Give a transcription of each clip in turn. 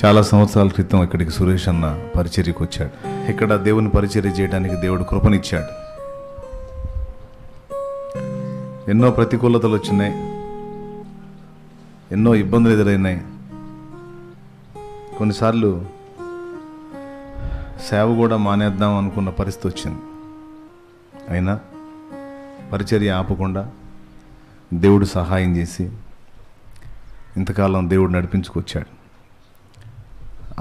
చాలా సంవత్సరాల క్రితం ఇక్కడికి సురేష్ అన్న పరిచర్యకు వచ్చాడు. ఇక్కడ దేవుని పరిచర్య చేయడానికి దేవుడు కృపనిచ్చాడు. ఎన్నో ప్రతికూలతలు వచ్చినాయి, ఎన్నో ఇబ్బందులు ఎదురైనాయి. కొన్నిసార్లు సేవ కూడా మానేద్దాం అనుకున్న పరిస్థితి వచ్చింది. అయినా పరిచర్య ఆపకుండా దేవుడు సహాయం చేసి ఇంతకాలం దేవుడు నడిపించుకొచ్చాడు.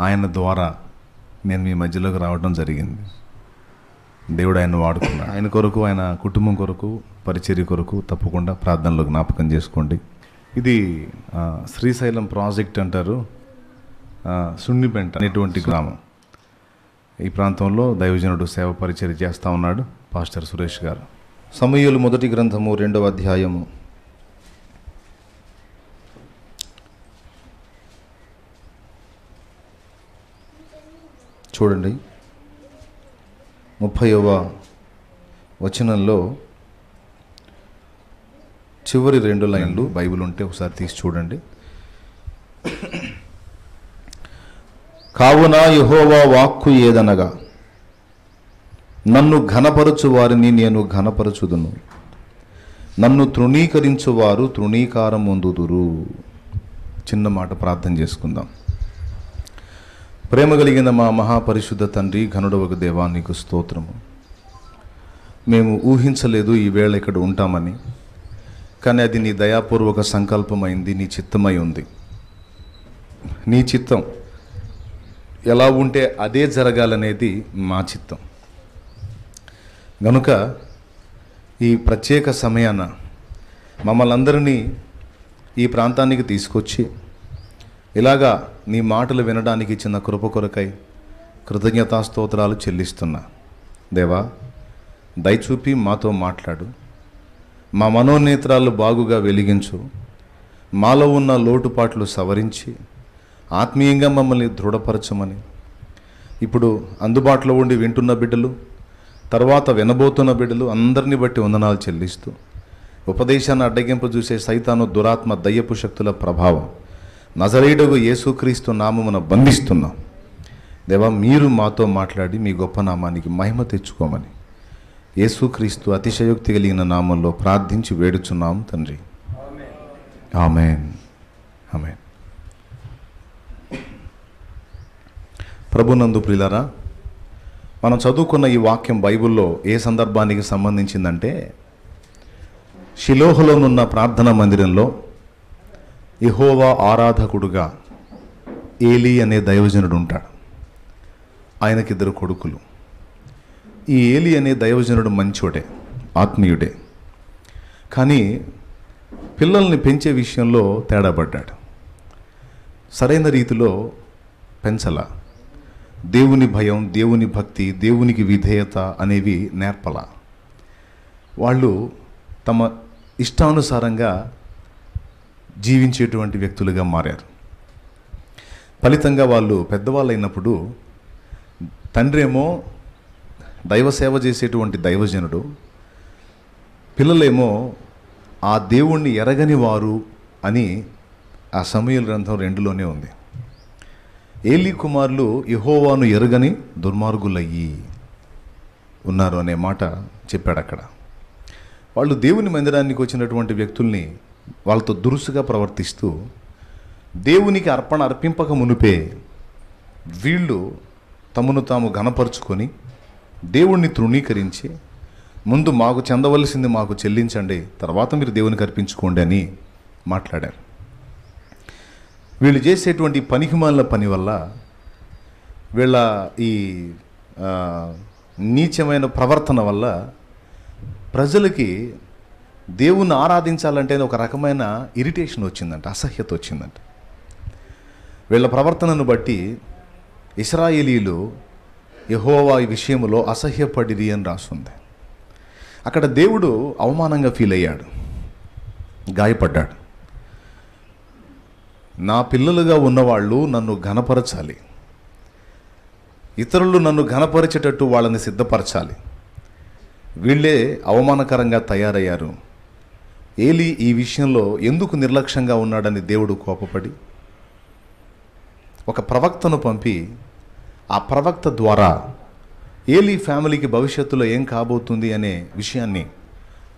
ఆయన ద్వారా నేను మీ మధ్యలోకి రావడం జరిగింది. దేవుడు ఆయన వాడుకున్నాడు. ఆయన కొరకు, ఆయన కుటుంబం కొరకు, పరిచర్య కొరకు తప్పకుండా ప్రార్థనలో జ్ఞాపకం చేసుకోండి. ఇది శ్రీశైలం ప్రాజెక్ట్ అంటారు. సున్నిపెంట అనేటువంటి గ్రామం. ఈ ప్రాంతంలో దైవజనుడు సేవ పరిచర్య చేస్తూ ఉన్నాడు పాస్టర్ సురేష్ గారు. సమూయేలు మొదటి గ్రంథము 2వ అధ్యాయము చూడండి. 30వ వచనంలో చివరి 2 లైన్లు. బైబిల్ ఉంటే ఒకసారి తీసి చూడండి. కావున యెహోవా వాక్కు ఏదనగా, నన్ను ఘనపరచు వారిని నేను ఘనపరచుదును, నన్ను తృణీకరించువారు తృణీకారం పొందుదురు. చిన్న మాట ప్రార్థన చేసుకుందాం. ప్రేమ కలిగిన మా మహాపరిశుద్ధ తండ్రి, ఘనుడవగు దేవా, నీకు స్తోత్రము. మేము ఊహించలేదు ఈ వేళ ఇక్కడ ఉంటామని, కానీ అది నీ దయాపూర్వక సంకల్పమైంది, నీ చిత్తమై ఉంది. నీ చిత్తం ఎలా ఉంటే అదే జరగాలనేది మా చిత్తం. గనుక ఈ ప్రత్యేక సమయాన మమ్మల్ని అందరినీ ఈ ప్రాంతానికి తీసుకొచ్చి ఇలాగా నీ మాటలు వినడానికి ఇచ్చిన కృప కొరకై కృతజ్ఞతాస్తోత్రాలు చెల్లిస్తున్నా. దేవా, దయచూపి మాతో మాట్లాడు. మా మనోనేత్రాలు బాగుగా వెలిగించు. మాలో ఉన్న లోటుపాట్లు సవరించి ఆత్మీయంగా మమ్మల్ని దృఢపరచమని, ఇప్పుడు అందుబాటులో ఉండి వింటున్న బిడ్డలు, తర్వాత వినబోతున్న బిడ్డలు అందరినీ బట్టి వందనాలు చెల్లిస్తూ, ఉపదేశాన్ని అడ్డగింపు చూసే సైతాను దురాత్మ దయ్యపు శక్తుల ప్రభావం నజరేయుడగు యేసుక్రీస్తు నామమున బంధిస్తున్నాం. దేవా, మీరు మాతో మాట్లాడి మీ గొప్ప నామానికి మహిమ తెచ్చుకోమని యేసుక్రీస్తు అతిశయోక్తి కలిగిన నామంలో ప్రార్థించి వేడుచున్నాం తండ్రి. ఆమేన్, ఆమేన్. ప్రభునందు ప్రియులారా, మనం చదువుకున్న ఈ వాక్యం బైబిల్లో ఏ సందర్భానికి సంబంధించిందంటే, షిలోహులోనున్న ప్రార్థనా మందిరంలో యెహోవా ఆరాధకుడుగా ఏలీ అనే దైవజనుడు ఉంటాడు. ఆయనకిద్దరు కొడుకులు. ఈ ఏలీ అనే దైవజనుడు మంచోడే, ఆత్మీయుడే. కానీ పిల్లల్ని పెంచే విషయంలో తేడా పడ్డాడు. సరైన రీతిలో పెంచలా. దేవుని భయం, దేవుని భక్తి, దేవునికి విధేయత అనేవి నేర్పల. వాళ్ళు తమ ఇష్టానుసారంగా జీవించేటువంటి వ్యక్తులుగా మారారు. ఫలితంగా వాళ్ళు పెద్దవాళ్ళు అయినప్పుడు తండ్రి ఏమో దైవ సేవ చేసేటువంటి దైవజనుడు, పిల్లలేమో ఆ దేవుణ్ణి ఎరగని వారు అని ఆ సమూయేలు గ్రంథం 2లోనే ఉంది. ఏలీ కుమారులు యెహోవాను ఎరగని దుర్మార్గులయ్యి ఉన్నారు అనే మాట చెప్పాడు అక్కడ. వాళ్ళు దేవుని మందిరానికి వచ్చినటువంటి వ్యక్తుల్ని వాళ్ళతో దురుసుగా ప్రవర్తిస్తూ, దేవునికి అర్పణ అర్పింపక మునిపే వీళ్ళు తమను తాము ఘనపరుచుకొని దేవుణ్ణి తృణీకరించి, ముందు మాకు చెందవలసింది మాకు చెల్లించండి, తర్వాత మీరు దేవునికి అర్పించుకోండి అని మాట్లాడారు. వీళ్ళు చేసేటువంటి పనికిమాలిన పని వల్ల, వీళ్ళ ఈ నీచమైన ప్రవర్తన వల్ల ప్రజలకి దేవుణ్ణి ఆరాధించాలంటే ఒక రకమైన ఇరిటేషన్ వచ్చిందంట, అసహ్యత వచ్చిందంట. వీళ్ళ ప్రవర్తనను బట్టి ఇశ్రాయేలీలు యెహోవా ఈ విషయంలో అసహ్యపడిరి అని రాస్తుంది. అక్కడ దేవుడు అవమానంగా ఫీల్ అయ్యాడు, గాయపడ్డాడు. నా పిల్లలుగా ఉన్నవాళ్ళు నన్ను ఘనపరచాలి, ఇతరులు నన్ను ఘనపరిచేటట్టు వాళ్ళని సిద్ధపరచాలి. వీళ్ళే అవమానకరంగా తయారయ్యారు. ఏలీ ఈ విషయంలో ఎందుకు నిర్లక్ష్యంగా ఉన్నాడని దేవుడు కోపపడి ఒక ప్రవక్తను పంపి ఆ ప్రవక్త ద్వారా ఏలీ ఫ్యామిలీకి భవిష్యత్తులో ఏం కాబోతుంది అనే విషయాన్ని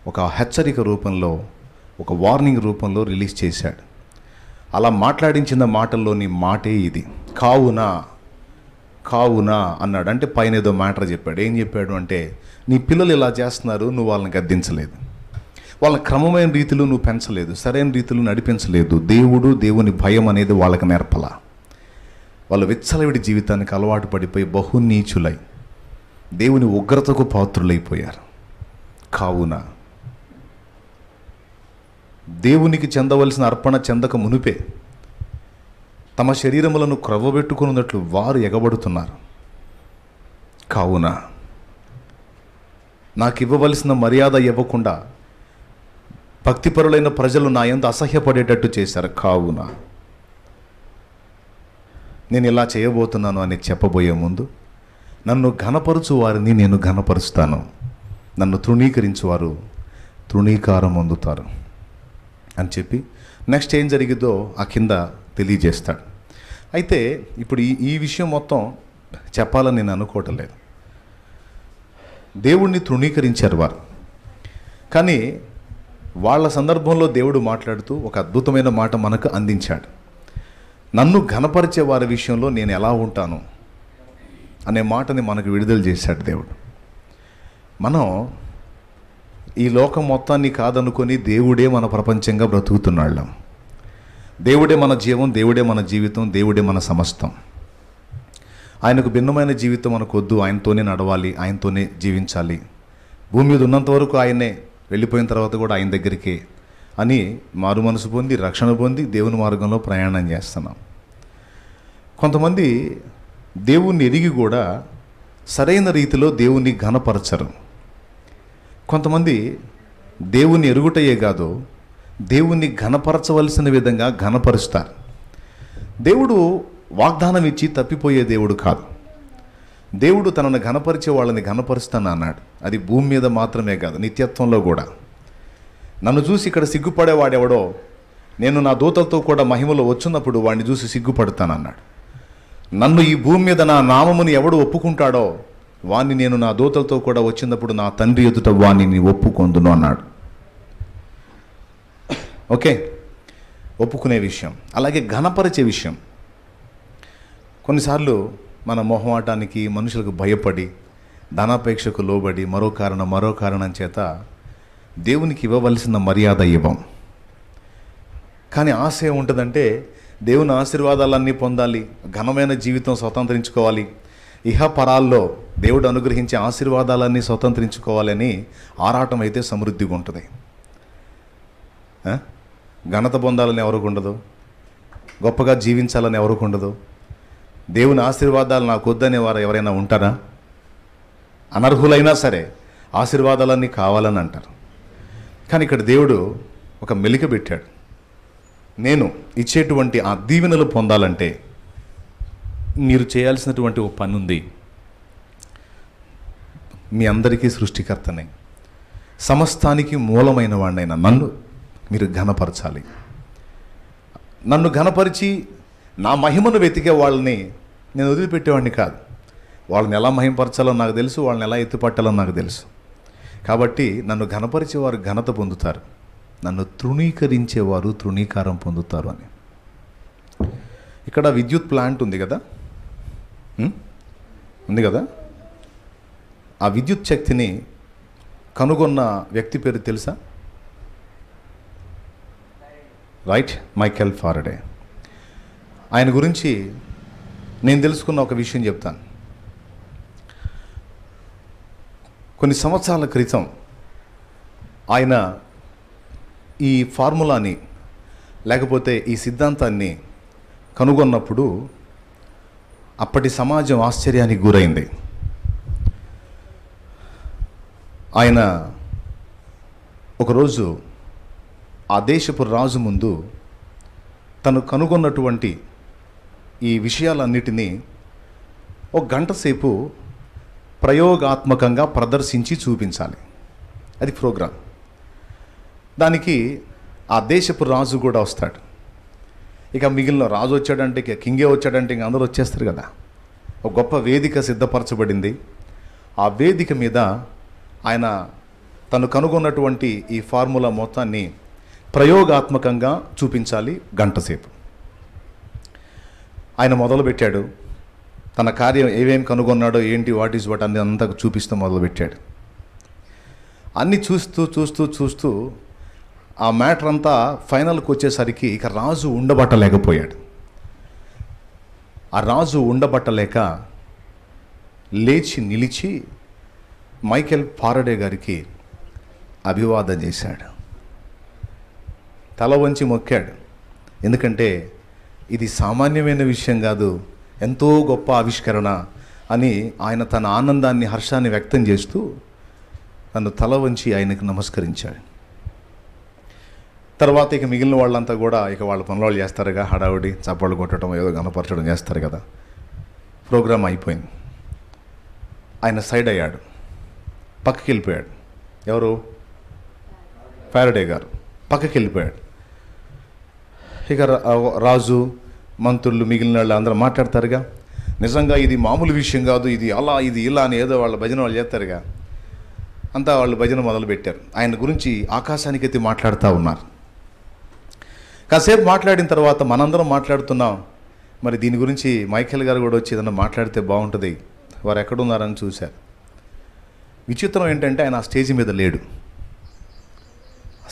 ఒక హెచ్చరిక రూపంలో, ఒక వార్నింగ్ రూపంలో రిలీజ్ చేశాడు. అలా మాట్లాడించిన మాటల్లోని మాటే ఇది, కావునా కావునా అన్నాడు. అంటే పైన ఏదో మ్యాటర్ చెప్పాడు. ఏం చెప్పాడు అంటే, నీ పిల్లలు ఇలా చేస్తున్నారు, నువ్వు వాళ్ళని గద్దించలేదు, వాళ్ళ క్రమమైన రీతిలో నువ్వు పెంచలేదు, సరైన రీతిలో నడిపించలేదు, దేవుని భయం అనేది వాళ్ళకి నేర్పలా. వాళ్ళు విచ్చలవిడి జీవితానికి అలవాటు పడిపోయి బహునీచులై దేవుని ఉగ్రతకు పాత్రులైపోయారు. కావున దేవునికి చెందవలసిన అర్పణ చెందక మునిపే తమ శరీరములను క్రవ్వబెట్టుకున్నట్లు వారు ఎగబడుతున్నారు. కావున నాకు ఇవ్వవలసిన మర్యాద ఇవ్వకుండా భక్తిపరులైన ప్రజలు నా యందు అసహ్యపడేటట్టు చేశారు. కావున నేను ఇలా చేయబోతున్నాను అని చెప్పబోయే ముందు, నన్ను ఘనపరచు వారిని నేను ఘనపరుస్తాను, నన్ను తృణీకరించువారు తృణీకారం పొందుతారు అని చెప్పి నెక్స్ట్ ఏం జరిగిద్దో ఆ కింద తెలియజేస్తాడు. అయితే ఇప్పుడు ఈ విషయం మొత్తం చెప్పాలని నేను అనుకోవటం లేదు. దేవుణ్ణి తృణీకరించారు వారు, కానీ వాళ్ళ సందర్భంలో దేవుడు మాట్లాడుతూ ఒక అద్భుతమైన మాట మనకు అందించాడు. నన్ను ఘనపరిచే వారి విషయంలో నేను ఎలా ఉంటాను అనే మాటని మనకు విడుదల చేశాడు దేవుడు. మనం ఈ లోకం మొత్తాన్ని కాదనుకొని దేవుడే మన ప్రపంచంగా బ్రతుకుతున్నాళ్ళం. దేవుడే మన జీవం, దేవుడే మన జీవితం, దేవుడే మన సమస్తం. ఆయనకు భిన్నమైన జీవితం మనకొద్దు, ఆయనతోనే నడవాలి, ఆయనతోనే జీవించాలి, భూమి మీద ఉన్నంత వరకు ఆయనే, వెళ్ళిపోయిన తర్వాత కూడా ఆయన దగ్గరికి అని మారు మనసు పొంది, రక్షణ పొంది దేవుని మార్గంలో ప్రయాణం చేస్తున్నాం. కొంతమంది దేవుణ్ణి ఎరిగి కూడా సరైన రీతిలో దేవుణ్ణి ఘనపరచరు. కొంతమంది దేవుణ్ణి ఎరుగుటయే కాదు, దేవుణ్ణి ఘనపరచవలసిన విధంగా ఘనపరుస్తారు. దేవుడు వాగ్దానం ఇచ్చి తప్పిపోయే దేవుడు కాదు. దేవుడు తనను ఘనపరిచే వాళ్ళని ఘనపరుస్తాను అన్నాడు. అది భూమి మీద మాత్రమే కాదు, నిత్యత్వంలో కూడా. నన్ను చూసి ఇక్కడ సిగ్గుపడేవాడెవడో నేను నా దూతలతో కూడా మహిమలో వచ్చినప్పుడు వాడిని చూసి సిగ్గుపడతానన్నాడు. నన్ను ఈ భూమి మీద నా నామముని ఎవడు ఒప్పుకుంటాడో వాణ్ణి నేను నా దూతలతో కూడా వచ్చినప్పుడు నా తండ్రి ఎదుట వాణ్ణి ఒప్పుకొందును అన్నాడు. ఓకే, ఒప్పుకునే విషయం. అలాగే ఘనపరిచే విషయం. కొన్నిసార్లు మన మొహమాటానికి, మనుషులకు భయపడి, ధనాపేక్షకు లోబడి, మరో కారణం చేత దేవునికి ఇవ్వవలసిన మర్యాద ఇవ్వం. కానీ ఆశ ఏముంటుందంటే దేవుని ఆశీర్వాదాలన్నీ పొందాలి, ఘనమైన జీవితం స్వతంత్రించుకోవాలి, ఇహపరాల్లో దేవుడు అనుగ్రహించే ఆశీర్వాదాలన్నీ స్వతంత్రించుకోవాలని ఆరాటం అయితే సమృద్ధిగా ఉంటుంది. ఘనత పొందాలని ఎవరికి ఉండదు, గొప్పగా జీవించాలని ఎవరికి ఉండదు. దేవుని ఆశీర్వాదాలు నాకు వద్దనే వారు ఎవరైనా ఉంటారా? అనర్హులైనా సరే ఆశీర్వాదాలన్నీ కావాలని అంటారు. కానీ ఇక్కడ దేవుడు ఒక మెలిక పెట్టాడు. నేను ఇచ్చేటువంటి ఆ దీవెనలు పొందాలంటే మీరు చేయాల్సినటువంటి ఒక పని ఉంది. మీ అందరికీ సృష్టికర్తనే, సమస్తానికి మూలమైన వాడినైనా నన్ను మీరు ఘనపరచాలి. నన్ను ఘనపరిచి నా మహిమను వెతికే వాళ్ళని నేను వదిలిపెట్టేవాడిని కాదు. వాళ్ళని ఎలా మహిమపరచాలో నాకు తెలుసు, వాళ్ళని ఎలా ఎత్తుపట్టాలో నాకు తెలుసు. కాబట్టి నన్ను ఘనపరిచేవారు ఘనత పొందుతారు, నన్ను తృణీకరించేవారు తృణీకారం పొందుతారు అని. ఇక్కడ విద్యుత్ ప్లాంట్ ఉంది కదా, ఆ విద్యుత్ శక్తిని కనుగొన్న వ్యక్తి పేరు తెలుసా? Right, Michael Faraday. ఆయన గురించి నేను తెలుసుకున్న ఒక విషయం చెప్తాను. కొన్ని సంవత్సరాల క్రితం ఆయన ఈ ఫార్ములాని, లేకపోతే ఈ సిద్ధాంతాన్ని కనుగొన్నప్పుడు అప్పటి సమాజం ఆశ్చర్యానికి గురైంది. ఆయన ఒకరోజు ఆ దేశపు రాజు ముందు తను కనుగొన్నటువంటి ఈ విషయాలన్నిటినీ ఒక గంట సేపు ప్రయోగాత్మకంగా ప్రదర్శించి చూపించాలి. అది ప్రోగ్రాం. దానికి ఆ దేశపు రాజు కూడా వస్తాడు. ఇక మిగిలిన రాజు వచ్చాడంటే, ఇక కింగే వచ్చాడంటే ఇంక అందరూ వచ్చేస్తారు కదా. ఒక గొప్ప వేదిక సిద్ధపరచబడింది. ఆ వేదిక మీద ఆయన తను కనుగొన్నటువంటి ఈ ఫార్ములా మొత్తాన్ని ప్రయోగాత్మకంగా చూపించాలి. గంటసేపు ఆయన మొదలుపెట్టాడు. తన కార్యం ఏమేమి కనుగొన్నాడో, ఏంటి, వాట్ ఈజ్ వాట్ అన్ని అంతా చూపిస్తూ మొదలుపెట్టాడు. అన్నీ చూస్తూ చూస్తూ చూస్తూ ఆ మ్యాటర్ అంతా ఫైనల్కి వచ్చేసరికి ఇక రాజు ఉండబట్టలేకపోయాడు. ఆ రాజు ఉండబట్టలేక లేచి నిలిచి మైకేల్ ఫారడే గారికి అభివాదం చేశాడు. తల వంచి మొక్కాడు. ఎందుకంటే ఇది సామాన్యమైన విషయం కాదు, ఎంతో గొప్ప ఆవిష్కరణ అని ఆయన తన ఆనందాన్ని, హర్షాన్ని వ్యక్తం చేస్తూ తను తల వంచి ఆయనకు నమస్కరించాడు. తర్వాత ఇక మిగిలిన వాళ్ళంతా కూడా ఇక వాళ్ళ పనులు వాళ్ళు చేస్తారుగా, హడావుడి, చప్పళ్ళు కొట్టడం, ఏదో గణపరచడం చేస్తారు కదా. ప్రోగ్రామ్ అయిపోయింది. ఆయన సైడ్ అయ్యాడు, పక్కకి వెళ్ళిపోయాడు. ఎవరు? ఫారడే గారు పక్కకి వెళ్ళిపోయాడు. ఇక రాజు, మంత్రులు, మిగిలిన వాళ్ళు అందరూ మాట్లాడతారుగా. నిజంగా ఇది మామూలు విషయం కాదు, ఇది అలా, ఇది ఇలా అని ఏదో వాళ్ళ భజన వాళ్ళు చేస్తారుగా. అంతా వాళ్ళు భజన మొదలుపెట్టారు. ఆయన గురించి ఆకాశానికి ఎత్తి మాట్లాడుతూ ఉన్నారు. కాసేపు మాట్లాడిన తర్వాత మనందరం మాట్లాడుతున్నాం. మరి దీని గురించి మైకేల్ గారు కూడా వచ్చి ఏదన్నా మాట్లాడితే బాగుంటుంది, వారు ఎక్కడున్నారని చూశారు. విచిత్రం ఏంటంటే ఆయన ఆ స్టేజ్ మీద లేడు.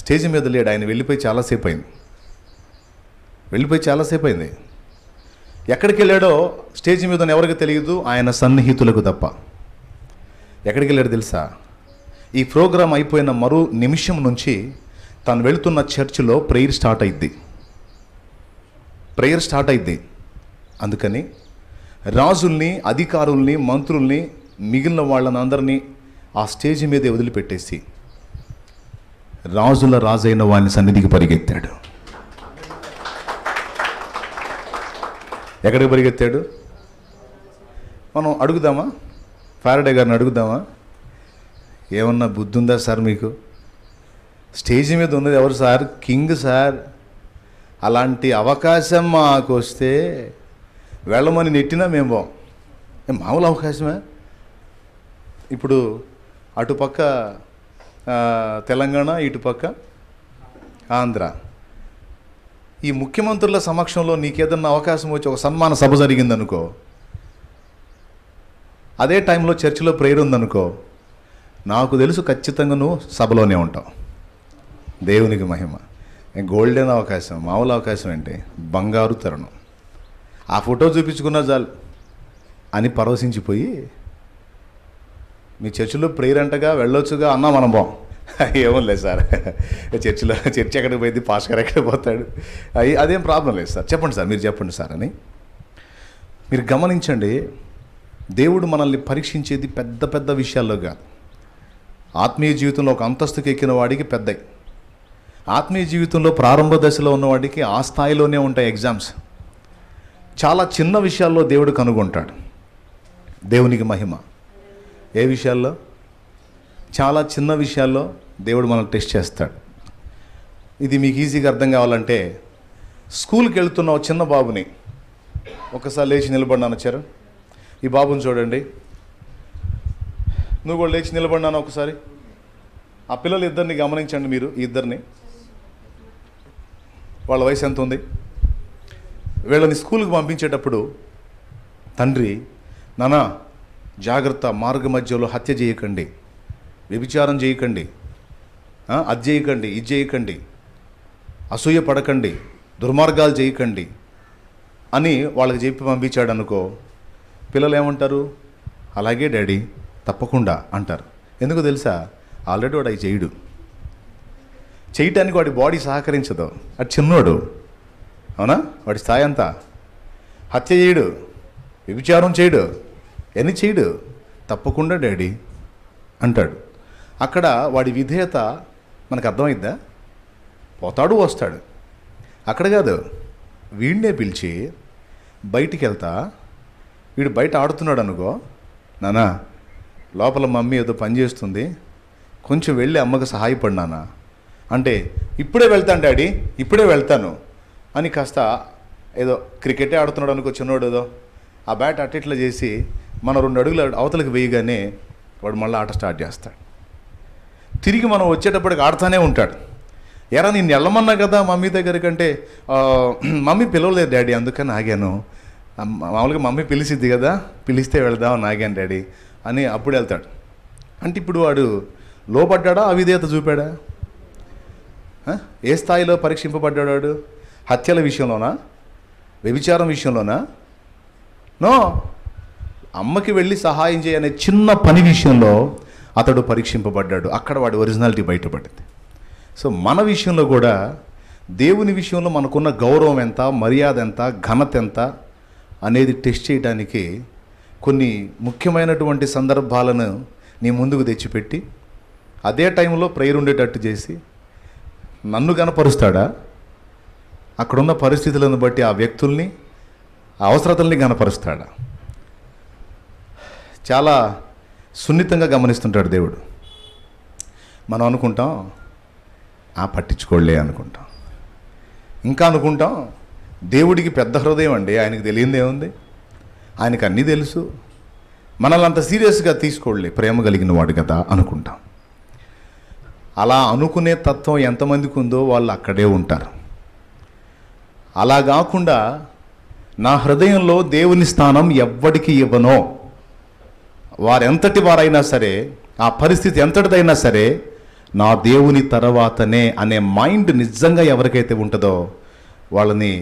స్టేజ్ మీద లేడు. ఆయన వెళ్ళిపోయి చాలాసేపు అయింది. ఎక్కడికి వెళ్ళాడో స్టేజ్ మీద ఎవరికి తెలియదు, ఆయన సన్నిహితులకు తప్ప. ఎక్కడికి వెళ్ళాడు తెలుసా? ఈ ప్రోగ్రాం అయిపోయిన మరో నిమిషం నుంచి తను వెళుతున్న చర్చిలో ప్రేయర్ స్టార్ట్ అయింది. అందుకని రాజుల్ని, అధికారుల్ని, మంత్రుల్ని, మిగిలిన వాళ్ళని అందరినీ ఆ స్టేజ్ మీదే వదిలిపెట్టేసి రాజుల రాజైన వాని సన్నిధికి పరిగెత్తాడు. ఎక్కడికి పరిగెత్తాడు? మనం అడుగుదామా? ఫారడే గారిని అడుగుదామా? ఏమన్నా బుద్ధి ఉందా సార్ మీకు? స్టేజ్ మీద ఉన్నది ఎవరు సార్? King sir. అలాంటి అవకాశం మాకు వస్తే వెళ్ళమని నెట్టినా మేము బాం. మామూలు అవకాశమే. ఇప్పుడు అటుపక్క తెలంగాణ, ఇటుపక్క ఆంధ్ర. ఈ ముఖ్యమంత్రుల సమక్షంలో నీకేదన్నా అవకాశం వచ్చి ఒక సన్మాన సభ జరిగిందనుకో, అదే టైంలో చర్చిలో ప్రేయర్ ఉందనుకో, నాకు తెలుసు ఖచ్చితంగా నువ్వు సభలోనే ఉంటావు. దేవునికి మహిమ. గోల్డెన్ అవకాశం, మామూలు అవకాశం ఏంటి? బంగారు తరుణం. ఆ ఫోటో చూపించుకున్నా చాలు అని పరవశించిపోయి, మీ చర్చిలో ప్రేయర్ అంటగా, వెళ్ళొచ్చుగా అన్నా మనం బాం. ఏమో లేదు సార్, చర్చి ఎక్కడికి పోయింది, పాస్టర్ ఎక్కడికి పోతాడు, అదేం ప్రాబ్లం లేదు సార్, చెప్పండి సార్, మీరు చెప్పండి సార్ అని. మీరు గమనించండి, దేవుడు మనల్ని పరీక్షించేది పెద్ద పెద్ద విషయాల్లో కాదు. ఆత్మీయ జీవితంలో ఒక అంతస్తుకి ఎక్కిన వాడికి పెద్దయి, ఆత్మీయ జీవితంలో ప్రారంభ దశలో ఉన్నవాడికి ఆ స్థాయిలోనే ఉంటాయి ఎగ్జామ్స్. చాలా చిన్న విషయాల్లో దేవుడు కనుగొంటాడు. దేవునికి మహిమ. ఏ విషయాల్లో? చాలా చిన్న విషయాల్లో దేవుడు మనల్ని టెస్ట్ చేస్తాడు. ఇది మీకు ఈజీగా అర్థం కావాలంటే, స్కూల్కి వెళ్తున్న ఒక చిన్న బాబుని ఒకసారి లేచి నిలబడినాను. వచ్చారు, ఈ బాబుని చూడండి. నువ్వు కూడా లేచి నిలబడినాను ఒకసారి. ఆ పిల్లలు ఇద్దరిని గమనించండి మీరు. ఈ ఇద్దరిని, వాళ్ళ వయసు ఎంత ఉంది? వీళ్ళని స్కూల్కి పంపించేటప్పుడు తండ్రి, నానా జాగ్రత్త, మార్గ మధ్యలో హత్య చేయకండి, వ్యభిచారం చేయకండి, అది చేయకండి, ఇది చేయకండి, అసూయ పడకండి, దుర్మార్గాలు చేయకండి అని వాళ్ళకి చెప్పి పంపించాడు అనుకో, పిల్లలు ఏమంటారు? అలాగే డాడీ, తప్పకుండా అంటారు. ఎందుకు తెలుసా? ఆల్రెడీ వాడు అవి చేయటానికి వాడి బాడీ సహకరించదు. అది చిన్నోడు, అవునా? వాడి స్థాయి అంతా. హత్య చేయడు, వ్యభిచారం చేయడు, ఎన్ని చేయడు, తప్పకుండా డాడీ అంటాడు. అక్కడ వాడి విధేయత మనకు అర్థమైద్దా? పోతాడు, వస్తాడు. అక్కడ కాదు, వీడినే పిలిచి బయటికి వెళ్తా, వీడు బయట ఆడుతున్నాడు అనుకో, నానా లోపల మమ్మీ ఏదో పని చేస్తుంది, కొంచెం వెళ్ళి అమ్మకు సహాయపడినానా అంటే, ఇప్పుడే వెళ్తాను డాడీ, ఇప్పుడే వెళ్తాను అని కాస్త ఏదో క్రికెటే ఆడుతున్నాడు అనుకో చిన్నోడు, ఏదో ఆ బ్యాట్ అట్టిట్లా చేసి మనం 2 అడుగులు అవతలకు వేయగానే వాడు మళ్ళీ ఆట స్టార్ట్ చేస్తాడు. తిరిగి మనం వచ్చేటప్పటికి ఆడుతూనే ఉంటాడు. ఎరా నేను వెళ్ళమన్నా కదా మమ్మీ దగ్గరికి అంటే, మమ్మీ పిలవలేదు డాడీ అందుకని ఆగాను, మామూలుగా మమ్మీ పిలిచిద్ది కదా, పిలిస్తే వెళదాం ఆగాను డాడీ అని అప్పుడు వెళ్తాడు. అంటే ఇప్పుడు వాడు లోపడ్డా, అవిధేయత చూపాడా? ఏ స్థాయిలో పరీక్షింపబడ్డాడు వాడు? హత్యల విషయంలోనా? వ్యభిచారం విషయంలోనా? నో. అమ్మకి వెళ్ళి సహాయం చేయనే చిన్న పని విషయంలో అతడు పరీక్షింపబడ్డాడు. అక్కడ వాడి ఒరిజినాలిటీ బయటపడింది. సో మన విషయంలో కూడా దేవుని విషయంలో మనకున్న గౌరవం ఎంత, మర్యాద ఎంత, ఘనత ఎంత అనేది టెస్ట్ చేయడానికి కొన్ని ముఖ్యమైనటువంటి సందర్భాలను నీ ముందుకు తెచ్చిపెట్టి అదే టైంలో ప్రేయర్ ఉండేటట్టు చేసి నన్ను గనపరుస్తాడా? అక్కడున్న పరిస్థితులను బట్టి ఆ వ్యక్తుల్ని, ఆ అవసరతల్ని గనపరుస్తాడా? చాలా సున్నితంగా గమనిస్తుంటాడు దేవుడు. మనం అనుకుంటాం పట్టించుకోలే అనుకుంటాం. ఇంకా అనుకుంటాం దేవుడికి పెద్ద హృదయం అండి, ఆయనకు తెలియంది ఏముంది, ఆయనకు అన్నీ తెలుసు, మనల్ని అంత సీరియస్గా తీసుకోలే, ప్రేమ కలిగిన వాడు కదా అనుకుంటాం. అలా అనుకునే తత్వం ఎంతమందికి ఉందో వాళ్ళు అక్కడే ఉంటారు. అలా కాకుండా నా హృదయంలో దేవుని స్థానం ఎవ్వడికి ఇవ్వనో, వారెంతటి వారైనా సరే, ఆ పరిస్థితి ఎంతటిదైనా సరే నా దేవుని తర్వాతనే అనే మైండ్ నిజంగా ఎవరికైతే ఉంటుందో వాళ్ళని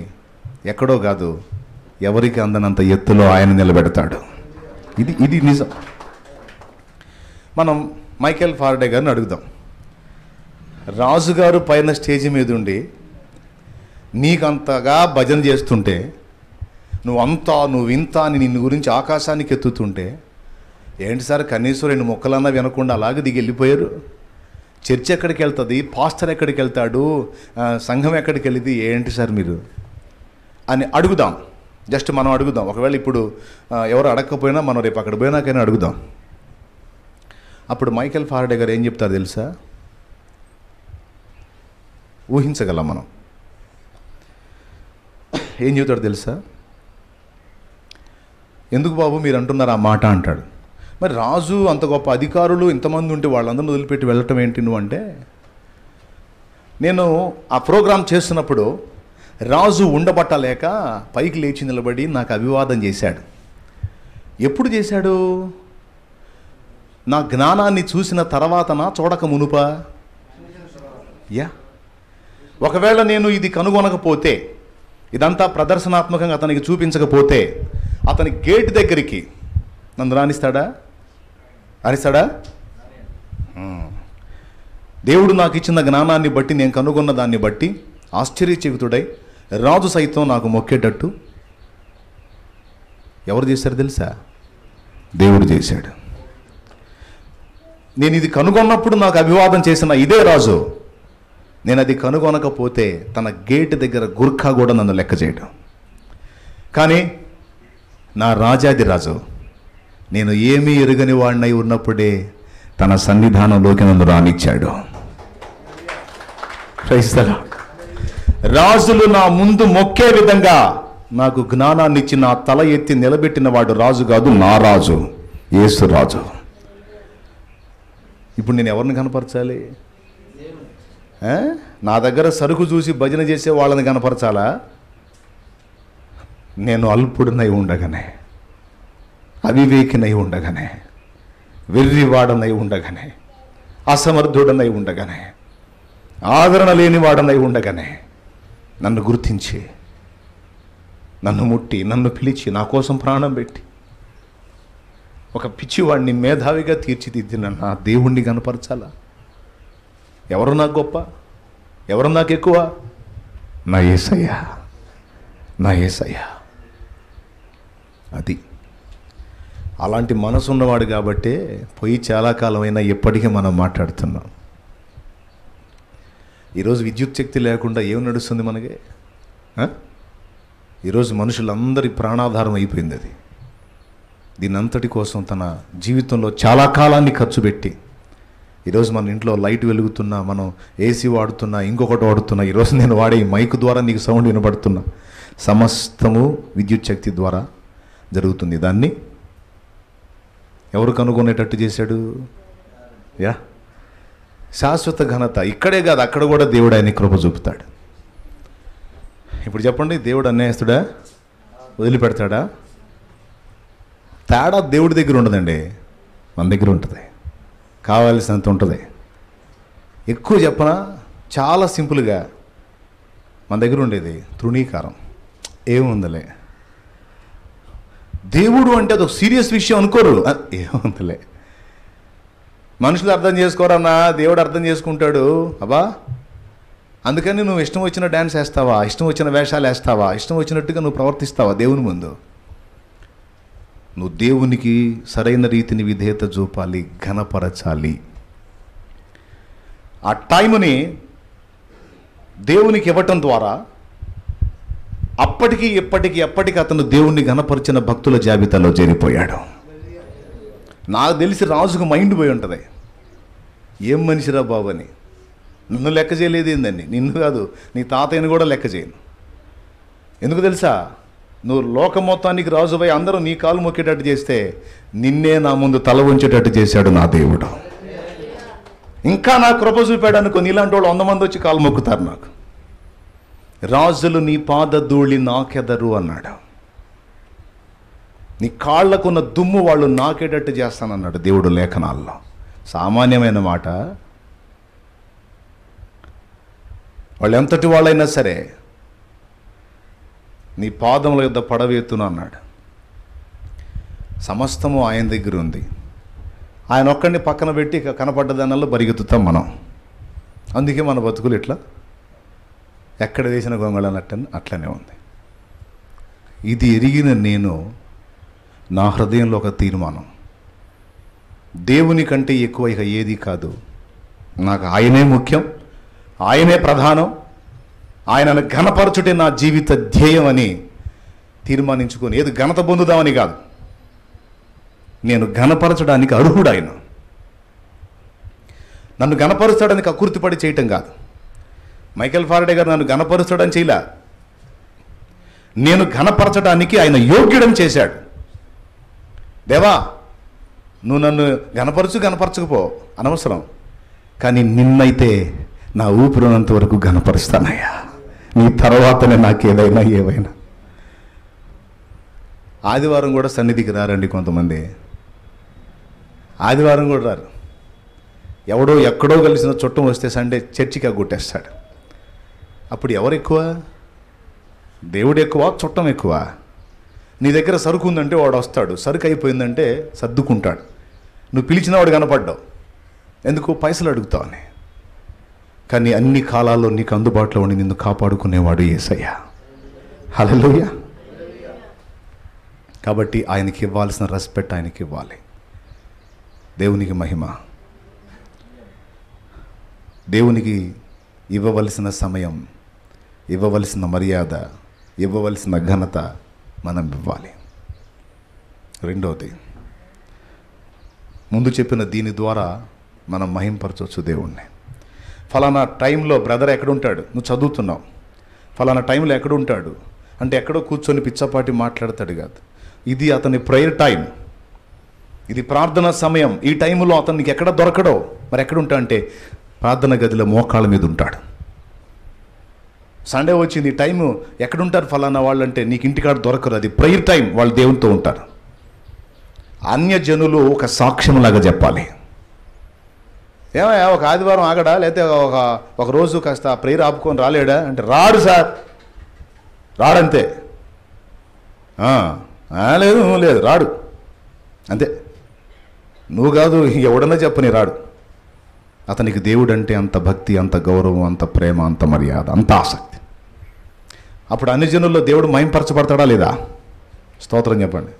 ఎక్కడో కాదు, ఎవరికి అందనంత ఎత్తులో ఆయన నిలబెడతాడు. ఇది నిజం. మనం మైకేల్ ఫారడే గారిని అడుగుదాం. రాజుగారు పైన స్టేజి మీద ఉండి నీకంతగా భజన చేస్తుంటే, నువ్వు ఇంత అని నిన్ను గురించి ఆకాశానికి ఎత్తుతుంటే, ఏంటి సార్ కనీసం 2 మొక్కలన్నా వినకుండా అలాగే దిగి వెళ్ళిపోయారు? చర్చ్ ఎక్కడికి వెళ్తుంది, పాస్టర్ ఎక్కడికి వెళ్తాడు, సంఘం ఎక్కడికి వెళ్ళింది, ఏంటి సార్ మీరు అని అడుగుదాం. జస్ట్ మనం అడుగుదాం. ఒకవేళ ఇప్పుడు ఎవరు అడగకపోయినా మనం రేపు అక్కడ పోయినాకైనా అడుగుదాం. అప్పుడు మైకేల్ ఫారడే గారు ఏం చెప్తారు తెలుసా? ఊహించగలం మనం. ఏం చెబుతాడు తెలుసా? ఎందుకు బాబు మీరు అంటున్నారు ఆ మాట అంటాడు. మరి రాజు అంత గొప్ప అధికారులు ఇంతమంది ఉంటే వాళ్ళందరిని వదిలిపెట్టి వెళ్ళటం ఏంటి నువ్వు అంటే, నేను ఆ ప్రోగ్రాం చేస్తున్నప్పుడు రాజు ఉండబట్టలేక పైకి లేచి నిలబడి నాకు అభివాదం చేశాడు. ఎప్పుడు చేశాడు? నా జ్ఞానాన్ని చూసిన తర్వాతనా, చూడక మునుపా? ఒకవేళ నేను ఇది కనుగొనకపోతే, ఇదంతా ప్రదర్శనాత్మకంగా అతనికి చూపించకపోతే, అతని గేట్ దగ్గరికి నన్ను రాణిస్తాడా? దేవుడు నాకు ఇచ్చిన జ్ఞానాన్ని బట్టి, నేను కనుగొన్న దాన్ని బట్టి ఆశ్చర్యచకితుడై రాజు సైతం నాకు మొక్కేటట్టు ఎవరు చేశారు తెలుసా? దేవుడు చేశాడు. నేను ఇది కనుగొన్నప్పుడు నాకు అభివాదం చేసిన ఇదే రాజు, నేను అది కనుగొనకపోతే తన గేట్ దగ్గర గుర్ఖా కూడా నన్ను లెక్క చేయడం. కానీ నా రాజాది రాజు నేను ఏమీ ఎరుగని వాడినై ఉన్నప్పుడే తన సన్నిధానంలోకి నన్ను రానిచ్చాడు. రాజులు నా ముందు మొక్కే విధంగా నాకు జ్ఞానాన్ని ఇచ్చి నా తల ఎత్తి నిలబెట్టిన వాడు రాజు కాదు, నా రాజు యేసు రాజు. ఇప్పుడు నేను ఎవరిని కనపరచాలి? నా దగ్గర సరుకు చూసి భజన చేసే వాళ్ళని కనపరచాలా? నేను అల్పుడినై ఉండగానే, అవివేకినై ఉండగానే, వెర్రివాడనై ఉండగానే, అసమర్థుడనై ఉండగానే, ఆదరణ లేనివాడనై ఉండగానే నన్ను గుర్తించి, నన్ను ముట్టి, నన్ను పిలిచి, నా కోసం ప్రాణం పెట్టి ఒక పిచ్చివాడిని మేధావిగా తీర్చిదిద్దిన నా దేవుణ్ణి కనపరచాలా? ఎవరు నాకు గొప్ప, ఎవరు నాకు ఎక్కువ? నా యేసయ్య, నా యేసయ్య. అది అలాంటి మనసు ఉన్నవాడు కాబట్టే పోయి చాలా కాలమైనా ఎప్పటికీ మనం మాట్లాడుతున్నాం. ఈరోజు విద్యుత్ శక్తి లేకుండా ఏం నడుస్తుంది మనకి? ఈరోజు మనుషులందరి ప్రాణాధారం అయిపోయింది అది. దీనంతటి కోసం తన జీవితంలో చాలా కాలాన్ని ఖర్చు పెట్టి, ఈరోజు మన ఇంట్లో లైట్ వెలుగుతున్నా, మనం ఏసీ వాడుతున్నా, ఇంకొకటి వాడుతున్నా, ఈరోజు నేను వాడే ఈ మైక్ ద్వారా నీకు సౌండ్ వినబడుతున్నా, సమస్తము విద్యుత్ శక్తి ద్వారా జరుగుతుంది. దాన్ని ఎవరు కనుగొనేటట్టు చేశాడు? యా, శాశ్వత ఘనత. ఇక్కడే కాదు, అక్కడ కూడా దేవుడు ఆయన కృప చూపుతాడు. ఇప్పుడు చెప్పండి, దేవుడు అన్యాయస్తుడా? వదిలిపెడతాడా? తేడా దేవుడి దగ్గర ఉండదండి, మన దగ్గర ఉంటుంది. కావాల్సినంత ఉంటుంది. ఎక్కువ చెప్పనా, చాలా సింపుల్గా మన దగ్గర ఉండేది తృణీకారం. ఏముందలే, దేవుడు అంటే అదొక సీరియస్ విషయం అనుకోరు. ఏముందలే, మనుషులు అర్థం చేసుకోరన్నా, దేవుడు అర్థం చేసుకుంటాడు. అబ్బా, అందుకని నువ్వు ఇష్టం వచ్చిన డ్యాన్స్ వేస్తావా, ఇష్టం వచ్చిన వేషాలు వేస్తావా, ఇష్టం వచ్చినట్టుగా నువ్వు ప్రవర్తిస్తావా దేవుని ముందు? నువ్వు దేవునికి సరైన రీతిని విధేయత చూపాలి, ఘనపరచాలి. ఆ టైముని దేవునికి ఇవ్వటం ద్వారా అప్పటికి ఇప్పటికి ఎప్పటికీ అతను దేవుణ్ణి ఘనపరిచిన భక్తుల జాబితాలో చేరిపోయాడు. నాకు తెలిసి రాజుకు మైండ్ పోయి ఉంటుంది, ఏం మనిషిరా బాబు అని. నన్ను లెక్క చేయలేదు ఏందండి, నిన్ను కాదు నీ తాతయ్యని కూడా లెక్క చేయను. ఎందుకు తెలుసా? నువ్వు లోక మొత్తానికి రాజుపై అందరూ నీ కాలు మొక్కేటట్టు చేస్తే నిన్నే నా ముందు తల ఉంచేటట్టు చేశాడు నా దేవుడు. ఇంకా నా కృప చూపాడు అనుకో, నీలాంటి వాళ్ళు 100 మంది వచ్చి కాలు మొక్కుతారు నాకు. రాజులు నీ పాదధూళి నాకెదరు అన్నాడు. నీ కాళ్లకున్న దుమ్ము వాళ్ళు నాకేటట్టు చేస్తానన్నాడు దేవుడు లేఖనాల్లో. సామాన్యమైన మాట. వాళ్ళు ఎంతటి వాళ్ళైనా సరే నీ పాదముల యొద్ద పడవేతును అన్నాడు. సమస్తము ఆయన దగ్గర ఉంది. ఆయన ఒక్కడిని పక్కన పెట్టి కనపడ్డదానల్లో పరిగెత్తుతాం మనం. అందుకే మన బతుకులు ఇట్లా ఎక్కడ వేసిన గొంగళనట్టు అట్లనే ఉంది. ఇది ఎరిగిన నేను, నా హృదయంలో ఒక తీర్మానం, దేవుని కంటే ఎక్కువ ఇక ఏది కాదు, నాకు ఆయనే ముఖ్యం, ఆయనే ప్రధానం, ఆయనను ఘనపరచుటే నా జీవిత ధ్యేయం అని తీర్మానించుకొని, ఏది ఘనత పొందుదామని కాదు, నేను ఘనపరచడానికి అర్హుడు ఆయన. నన్ను ఘనపరుస్తాడానికి అకృతిపడి చేయటం కాదు. మైకేల్ ఫారడే గారు నన్ను ఘనపరుస్తాడని చేయలే, నేను ఘనపరచడానికి ఆయన యోగ్యుడని చేశాడు. దేవా, నువ్వు నన్ను ఘనపరచకపో అనవసరం, కానీ నిన్నైతే నా ఊపిరినంత వరకు ఘనపరుస్తానయ్యా, నీ తర్వాతనే నాకేదైనా ఏవైనా. ఆదివారం కూడా సన్నిధికి రారండి కొంతమంది, ఆదివారం కూడా రారు. ఎవడో ఎక్కడో కలిసిన చుట్టం వస్తే సండే చర్చికి అగ్గొట్టేస్తాడు. అప్పుడు ఎవరు ఎక్కువ? దేవుడు ఎక్కువ, చుట్టం ఎక్కువ? నీ దగ్గర సరుకు ఉందంటే వాడు వస్తాడు, సరుకు అయిపోయిందంటే సర్దుకుంటాడు. నువ్వు పిలిచిన వాడు కనపడ్డావు, ఎందుకు? పైసలు అడుగుతావని. కానీ అన్ని కాలాల్లో నీకు అందుబాటులో ఉండి నిన్ను కాపాడుకునేవాడు యేసయ్య. హల్లెలూయా. కాబట్టి ఆయనకి ఇవ్వాల్సిన రెస్పెక్ట్ ఆయనకి ఇవ్వాలి. దేవునికి మహిమ. దేవునికి ఇవ్వవలసిన సమయం, ఇవ్వవలసిన మర్యాద, ఇవ్వవలసిన ఘనత మనం ఇవ్వాలి. రెండవది, ముందు చెప్పిన దీని ద్వారా మనం మహింపరచవచ్చు దేవుణ్ణి. ఫలానా టైంలో బ్రదర్ ఎక్కడుంటాడు, నువ్వు చదువుతున్నావు, ఫలానా టైంలో ఎక్కడుంటాడు అంటే ఎక్కడో కూర్చొని పిచ్చపాటి మాట్లాడతాడు కాదు. ఇది అతని ప్రేయర్ టైం, ఇది ప్రార్థన సమయం. ఈ టైంలో అతనికి ఎక్కడ దొరకడో, మరి ఎక్కడుంటా అంటే ప్రార్థన గదిలో మోకాళ్ళ మీద ఉంటాడు. సండే వచ్చింది, ఈ టైము ఎక్కడుంటారు ఫలానా వాళ్ళు అంటే నీకు ఇంటికాడ దొరకరు, అది ప్రేయర్ టైం, వాళ్ళు దేవునితో ఉంటారు. అన్యజనులు ఒక సాక్ష్యంలాగా చెప్పాలి. ఏమయ్యా ఒక ఆదివారం ఆగడా, లేకపోతే ఒక రోజు కాస్త ప్రేయర్ ఆపుకొని రాలేడా అంటే రాడు సార్, రాడంతే. లేదు లేదు రాడు అంతే. నువ్వు కాదు ఎవడన్నా చెప్పని రాడు. అతనికి దేవుడు అంటే అంత భక్తి, అంత గౌరవం, అంత ప్రేమ, అంత మర్యాద, అంత ఆసక్తి. అప్పుడు అన్ని జనుల్లో దేవుడు మహింపరచబడతాడా లేదా? స్తోత్రం చెప్పండి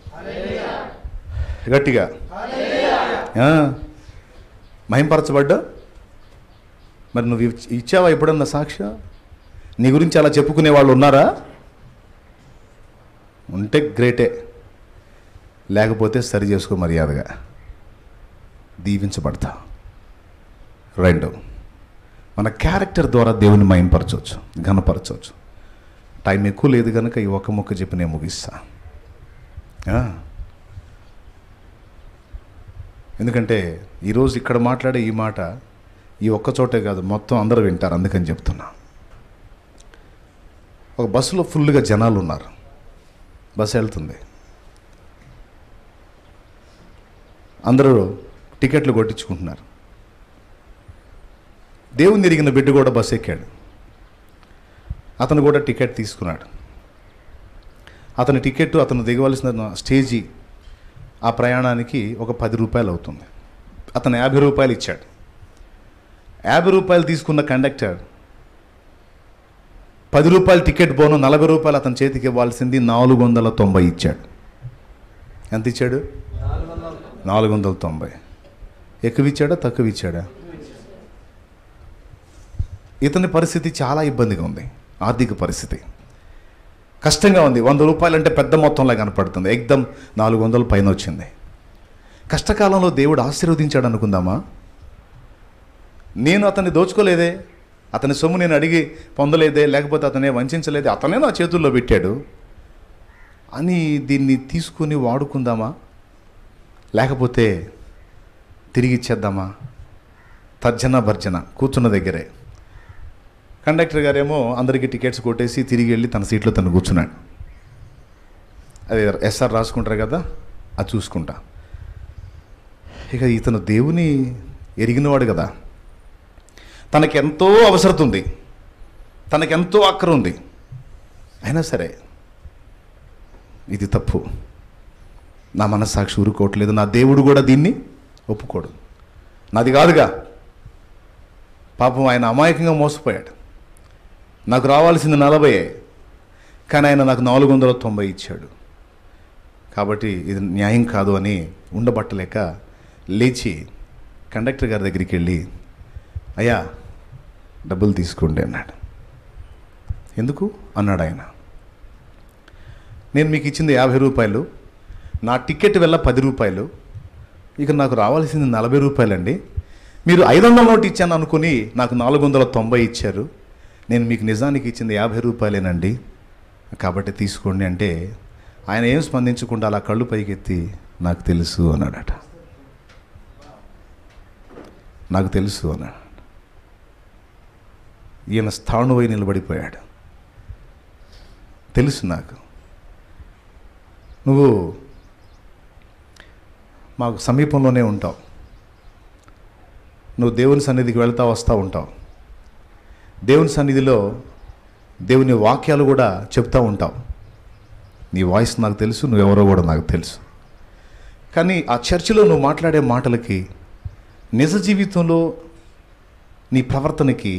గట్టిగా. మహింపరచబడ్డా? మరి నువ్వు ఇచ్చావా ఎప్పుడన్నా సాక్ష్యం? నీ గురించి అలా చెప్పుకునే వాళ్ళు ఉన్నారా? ఉంటే గ్రేటే, లేకపోతే సరి చేసుకో మర్యాదగా, దీవించబడతా. రెండు, మన క్యారెక్టర్ ద్వారా దేవుని మహింపరచవచ్చు, ఘనపరచవచ్చు. టైం ఎక్కువ లేదు కనుక ఈ ఒక్క ముక్క చెప్పి నేను ముగిస్తా. ఎందుకంటే ఈరోజు ఇక్కడ మాట్లాడే ఈ మాట ఈ ఒక్క చోటే కాదు, మొత్తం అందరూ వింటారు, అందుకని చెప్తున్నా. ఒక బస్సులో ఫుల్గా జనాలు ఉన్నారు. బస్సు వెళ్తుంది, అందరూ టికెట్లు కొట్టించుకుంటున్నారు. దేవుని ఎరిగిన బిడ్డ కూడా బస్సు ఎక్కాడు. అతను కూడా టికెట్ తీసుకున్నాడు. అతని టికెట్ అతను దిగవలసిన స్టేజీ ఆ ప్రయాణానికి ఒక 10 రూపాయలు అవుతుంది. అతను 50 రూపాయలు ఇచ్చాడు. 50 రూపాయలు తీసుకున్న కండక్టర్ 10 రూపాయలు టికెట్ పోను 40 రూపాయలు అతని చేతికి ఇవ్వాల్సింది 490 ఇచ్చాడు. ఎంత ఇచ్చాడు? 490. ఎక్కువ ఇచ్చాడా తక్కువ ఇచ్చాడా? ఇతని పరిస్థితి చాలా ఇబ్బందిగా ఉంది. ఆర్థిక పరిస్థితి కష్టంగా ఉంది. 100 రూపాయలు అంటే పెద్ద మొత్తంలో కనపడుతుంది. ఎగ్దమ్ 400 పైన వచ్చింది. కష్టకాలంలో దేవుడు ఆశీర్వదించాడు అనుకుందామా? నేను అతన్ని దోచుకోలేదే, అతని సొమ్ము నేను అడిగి పొందలేదే, లేకపోతే అతనే వంచలేదే, అతనే నా చేతుల్లో పెట్టాడు అని దీన్ని తీసుకుని వాడుకుందామా, లేకపోతే తిరిగి ఇచ్చేద్దామా? తర్జన భర్జన కూర్చున్న దగ్గరే. కండక్టర్ గారేమో అందరికీ టికెట్స్ కొట్టేసి తిరిగి వెళ్ళి తన సీట్లో తను కూర్చున్నాడు. అదే ఎస్ఆర్ రాసుకుంటారు కదా, అది చూసుకుంటా. ఇక ఇతను దేవుని ఎరిగినవాడు కదా, తనకెంతో అవసరం ఉంది, తనకెంతో అక్కర ఉంది. అయినా సరే ఇది తప్పు, నా మనస్సాక్షి ఊరుకోవట్లేదు, నా దేవుడు కూడా దీన్ని ఒప్పుకోడు, నాది కాదుగా. పాపం ఆయన అమాయకంగా మోసపోయాడు. నాకు రావాల్సింది 40, కానీ ఆయన నాకు 490 ఇచ్చాడు. కాబట్టి ఇది న్యాయం కాదు అని ఉండబట్టలేక లేచి కండక్టర్ గారి దగ్గరికి వెళ్ళి, అయ్యా డబ్బులు తీసుకోండి అన్నాడు. ఎందుకు అన్నాడు ఆయన. నేను మీకు ఇచ్చింది 50 రూపాయలు, నా టికెట్ వల్ల 10 రూపాయలు, ఇక నాకు రావాల్సింది 40 రూపాయలండి. మీరు 500 నోటు ఇచ్చాను అనుకుని నాకు 490 ఇచ్చారు. నేను మీకు నిజానికి ఇచ్చింది 50 రూపాయలేనండి, కాబట్టి తీసుకోండి అంటే ఆయన ఏం స్పందించకుండా అలా కళ్ళు పైకెత్తి నాకు తెలుసు అన్నాడట. నాకు తెలుసు అన్నాడు. ఈయన స్థాణువై నిలబడిపోయాడు. తెలుసు నాకు, నువ్వు మాకు సమీపంలోనే ఉంటావు, నువ్వు దేవుని సన్నిధికి వెళ్తా వస్తూ ఉంటావు, దేవుని సన్నిధిలో దేవుని వాక్యాలు కూడా చెప్తూ ఉంటావు. నీ వాయిస్ నాకు తెలుసు, నువ్వెవరో కూడా నాకు తెలుసు. కానీ ఆ చర్చిలో నువ్వు మాట్లాడే మాటలకి, నిజ జీవితంలో నీ ప్రవర్తనకి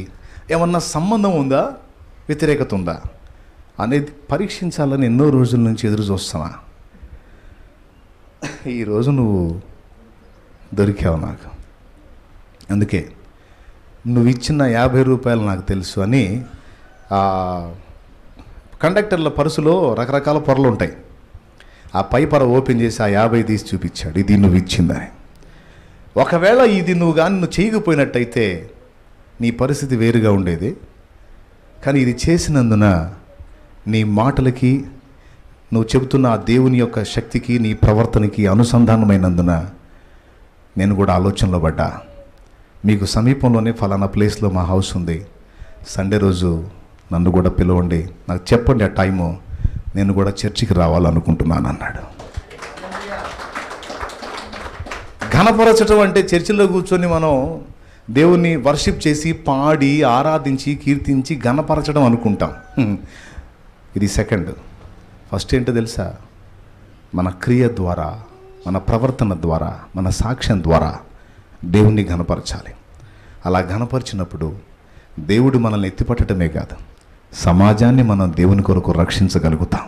ఏమన్నా సంబంధం ఉందా, వ్యతిరేకత ఉందా అనేది పరీక్షించాలని ఎన్నో రోజుల నుంచి ఎదురు చూస్తున్నా. ఈరోజు నువ్వు దొరికావు నాకు. అందుకే నువ్వు ఇచ్చిన 50 రూపాయలు నాకు తెలుసు అని కండక్టర్ల పర్సులో రకరకాల పొరలు ఉంటాయి. ఆ పై పొర ఓపెన్ చేసి ఆ 50 తీసి చూపించాడు, ఇది నువ్వు ఇచ్చిందని. ఒకవేళ ఇది నువ్వు కానీ నువ్వు చేయకపోయినట్టయితే నీ పరిస్థితి వేరుగా ఉండేది. కానీ ఇది చేసినందున నీ మాటలకి, నువ్వు చెబుతున్న ఆ దేవుని యొక్క శక్తికి, నీ ప్రవర్తనకి అనుసంధానమైనందున నేను కూడా ఆలోచనలో పడ్డా. మీకు సమీపంలోనే ఫలానా ప్లేస్లో మా హౌస్ ఉంది, సండే రోజు నన్ను కూడా పిలవండి, నాకు చెప్పండి ఆ టైము, నేను కూడా చర్చికి రావాలనుకుంటున్నాను అన్నాడు. ఘనపరచడం అంటే చర్చిలో కూర్చొని మనం దేవుణ్ణి వర్షిప్ చేసి పాడి ఆరాధించి కీర్తించి ఘనపరచడం అనుకుంటాం. ఇది సెకండ్. ఫస్ట్ ఏంటో తెలుసా? మన క్రియ ద్వారా, మన ప్రవర్తన ద్వారా, మన సాక్ష్యం ద్వారా దేవుణ్ణి ఘనపరచాలి. అలా ఘనపరిచినప్పుడు దేవుడు మనల్ని ఎత్తిపట్టడమే కాదు, సమాజాన్ని మనం దేవుని కొరకు రక్షించగలుగుతాం.